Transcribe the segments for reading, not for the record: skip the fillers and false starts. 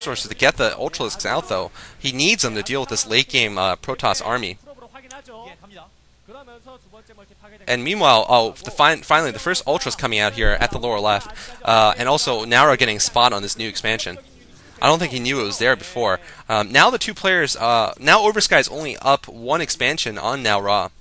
resources to get the Ultralisks out, though. He needs them to deal with this late-game Protoss army. And meanwhile, finally, the first Ultra's coming out here at the lower left. And also, Naura getting a spot on this new expansion. I don't think he knew it was there before. Now the two players, now Oversky is only up one expansion on Naura.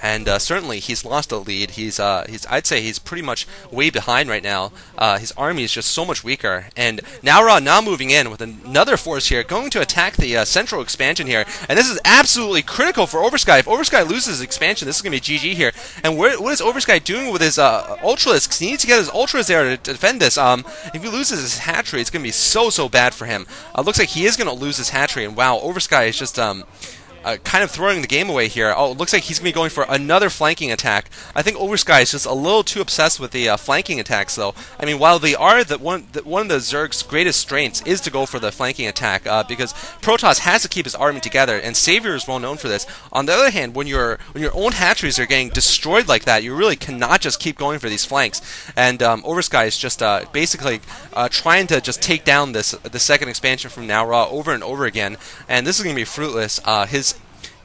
And certainly he's lost a lead. I'd say he's pretty much way behind right now. His army is just so much weaker. And Naura now moving in with another force here, going to attack the central expansion here. And this is absolutely critical for Oversky. If Oversky loses his expansion, this is going to be GG here. And what is Oversky doing with his Ultralisks? He needs to get his Ultras there to defend this. If he loses his hatchery, it's going to be so bad for him. Looks like he is going to lose his hatchery. And wow, Oversky is just kind of throwing the game away here. Oh, it looks like he's going to be going for another flanking attack. I think Oversky is just a little too obsessed with the flanking attacks, though. I mean, while they are one of the Zerg's greatest strengths is to go for the flanking attack, because Protoss has to keep his army together, and Savior is well known for this. On the other hand, when your own hatcheries are getting destroyed like that, you really cannot just keep going for these flanks. And Oversky is just basically trying to just take down the second expansion from Naura over and over again, and this is going to be fruitless.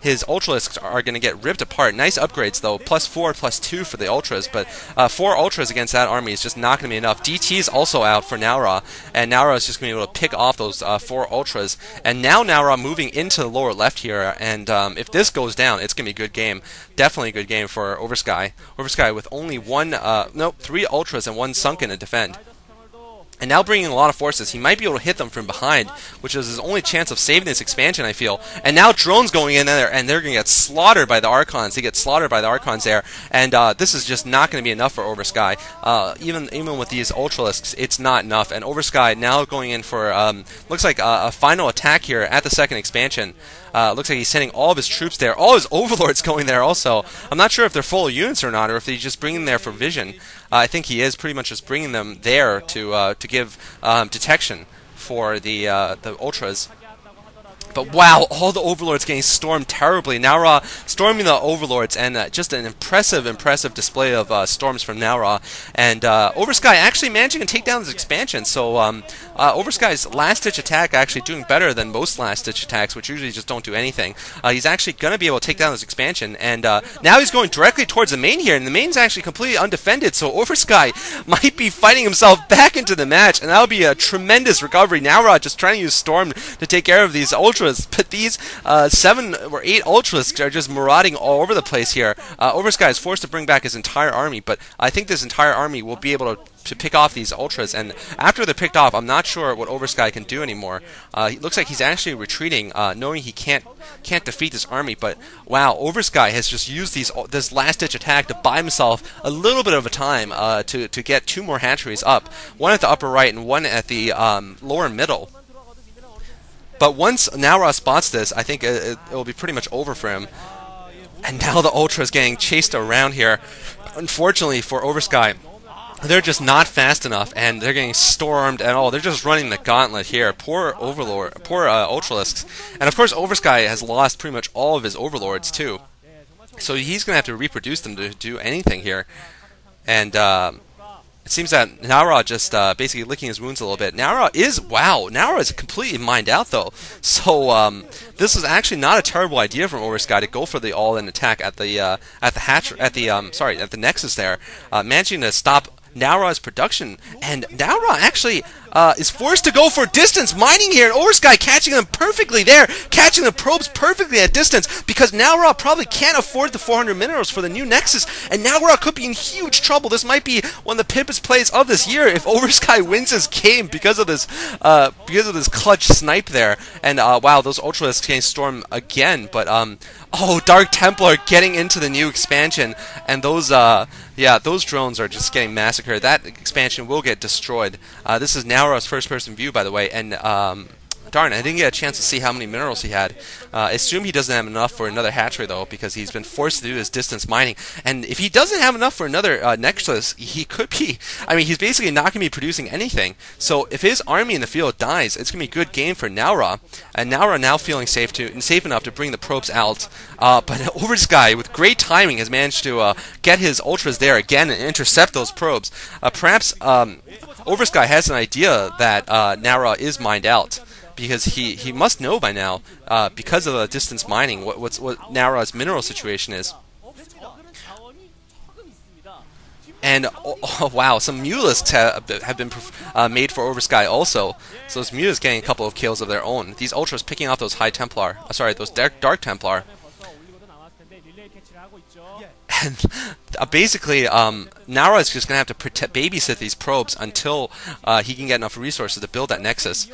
His Ultralisks are going to get ripped apart. Nice upgrades, though. +4, +2 for the Ultras, but 4 Ultras against that army is just not going to be enough. DT is also out for Naura, and Naura is just going to be able to pick off those 4 Ultras. And now Naura moving into the lower left here, and if this goes down, it's going to be a good game. Definitely a good game for Oversky. Oversky with only 3 Ultras and 1 Sunken to defend. And now bringing a lot of forces, he might be able to hit them from behind, which is his only chance of saving this expansion, I feel. And now drones going in there, and they're going to get slaughtered by the Archons. He gets slaughtered by the Archons there, and this is just not going to be enough for Oversky. Even with these Ultralisks, it's not enough. And Oversky now going in for, looks like a final attack here at the second expansion. Looks like he's sending all of his troops there. All his overlords going there also. I'm not sure if they're full units or not, or if they just bring them there for vision. I think he is pretty much just bringing them there to give detection for the Ultras. But wow, all the Overlords getting stormed terribly. Naura storming the Overlords, and just an impressive display of storms from Naura. And Oversky actually managing to take down this expansion. So Oversky's last-ditch attack actually doing better than most last-ditch attacks, which usually just don't do anything. He's actually going to be able to take down this expansion. And now he's going directly towards the main here, and the main's actually completely undefended. So Oversky might be fighting himself back into the match, and that'll be a tremendous recovery. Naura just trying to use Storm to take care of these Ultras. But these 7 or 8 Ultralisks are just marauding all over the place here. Oversky is forced to bring back his entire army, but I think this entire army will be able to pick off these Ultras, and after they're picked off, I'm not sure what Oversky can do anymore. It looks like he's actually retreating, knowing he can't defeat this army, but wow, Oversky has just used this last-ditch attack to buy himself a little bit of a time to get 2 more hatcheries up, one at the upper right and one at the lower middle. But once Naura spots this, I think it will be pretty much over for him. And now the Ultra is getting chased around here. Unfortunately for Oversky, they're just not fast enough, and they're getting stormed and all. They're just running the gauntlet here. Poor Ultralisks. And of course, Oversky has lost pretty much all of his Overlords too. So he's going to have to reproduce them to do anything here. And it seems that Naura just basically licking his wounds a little bit. Naura is completely mined out though. So this is actually not a terrible idea from Oversky to go for the all-in attack at the Nexus there, managing to stop Naura's production, and Naura actually is forced to go for distance mining here, and Oversky catching them perfectly there, catching the probes perfectly at distance, because Naura probably can't afford the 400 minerals for the new Nexus, and Naura could be in huge trouble. This might be one of the pimpest plays of this year if Oversky wins this game because of this clutch snipe there. And wow, those Ultralisks getting stormed again, but oh, Dark Templar getting into the new expansion, and those drones are just getting massacred. That expansion will get destroyed. This is Naura's first-person view, by the way, and darn, I didn't get a chance to see how many minerals he had. I assume he doesn't have enough for another hatchery, though, because he's been forced to do this distance mining. And if he doesn't have enough for another Nexus, he could be... I mean, he's basically not going to be producing anything. So if his army in the field dies, it's going to be a good game for Naura. And Naura now feeling safe enough to bring the probes out. But Oversky, with great timing, has managed to get his Ultras there again and intercept those probes. Perhaps Oversky has an idea that Naura is mined out. because he must know by now, because of the distance mining, what Naura's mineral situation is. And oh, wow, some Mulisks have been made for Oversky also. So those Mulisks getting a couple of kills of their own. These Ultras picking off those High Templar. Sorry, those Dark Templar. And basically, Naura is just going to have to babysit these probes until he can get enough resources to build that Nexus.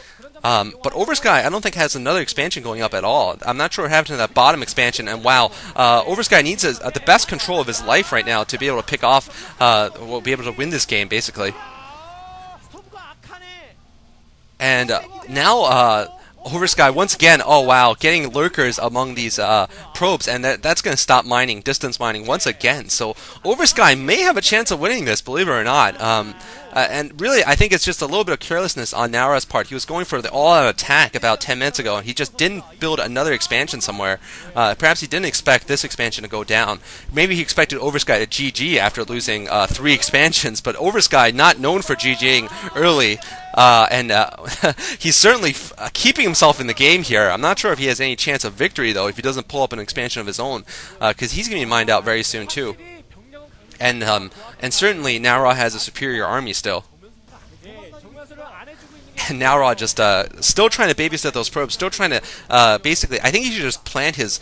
But Oversky, I don't think, has another expansion going up at all. I'm not sure what happened to that bottom expansion, and wow, Oversky needs the best control of his life right now to be able to pick off, be able to win this game, basically. And now, Oversky once again, oh wow, getting lurkers among these probes, and that's going to stop mining, distance mining once again. So Oversky may have a chance of winning this, believe it or not. And really, I think it's just a little bit of carelessness on Naura's part. He was going for the all-out attack about 10 minutes ago, and he just didn't build another expansion somewhere. Perhaps he didn't expect this expansion to go down. Maybe he expected Oversky to GG after losing 3 expansions, but Oversky, not known for GGing early, and he's certainly keeping himself in the game here. I'm not sure if he has any chance of victory, though, if he doesn't pull up an expansion of his own, because he's going to be mined out very soon, too. And certainly Naura has a superior army still. And Naura just still trying to babysit those probes, still trying to basically, I think he should just plant his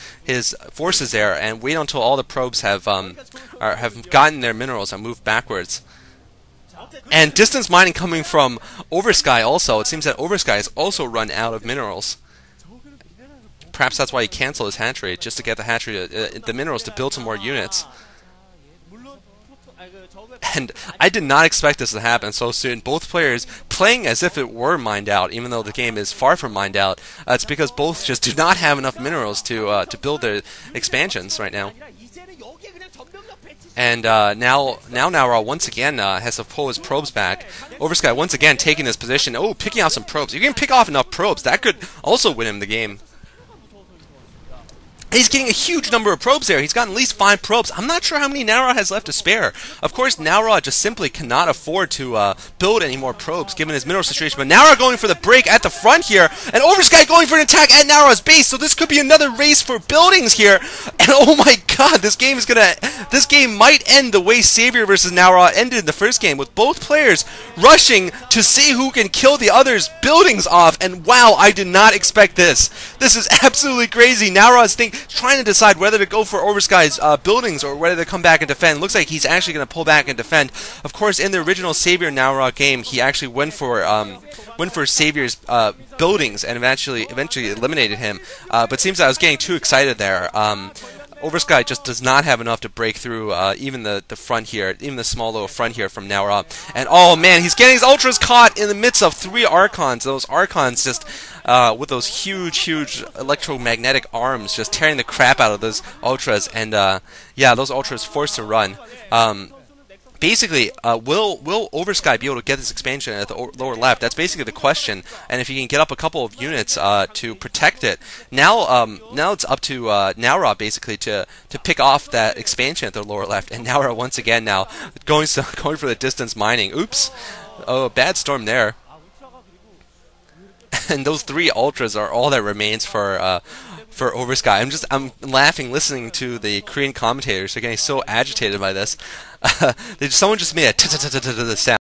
forces there and wait until all the probes have gotten their minerals and moved backwards. And distance mining coming from Oversky also. It seems that Oversky has also run out of minerals. Perhaps that's why he canceled his hatchery, just to get the hatchery, the minerals to build some more units. And I did not expect this to happen so soon. Both players playing as if it were mined out, even though the game is far from mined out. It's because both just do not have enough minerals to build their expansions right now. And now Naura once again has to pull his probes back. Oversky once again taking this position. Oh, picking out some probes. You can pick off enough probes. That could also win him the game. He's getting a huge number of probes there. He's gotten at least 5 probes. I'm not sure how many Naura has left to spare. Of course, Naura just simply cannot afford to build any more probes given his mineral situation. But Naura going for the break at the front here, and Oversky going for an attack at Naura's base. So this could be another race for buildings here. And oh my God, this game might end the way Savior versus Naura ended in the first game, with both players rushing to see who can kill the other's buildings off. And wow, I did not expect this. This is absolutely crazy. Naura's trying to decide whether to go for Oversky's buildings or whether to come back and defend. Looks like he's actually going to pull back and defend. Of course, in the original Savior Naura game, he actually went for Savior's buildings and eventually eliminated him. But it seems I was getting too excited there. Oversky just does not have enough to break through even the front here, even the small little front here from Naura. And oh man, he's getting his Ultras caught in the midst of 3 Archons. Those Archons just with those huge electromagnetic arms just tearing the crap out of those Ultras. And yeah, those Ultras forced to run. Basically, will Oversky be able to get this expansion at the lower left? That's basically the question. And if he can get up a couple of units to protect it, now it's up to Naura basically to pick off that expansion at the lower left. And Naura once again now going for the distance mining. Oops! Oh, bad storm there. And those 3 Ultras are all that remains for Oversky. I'm laughing listening to the Korean commentators. They're getting so agitated by this. Someone just made a sound.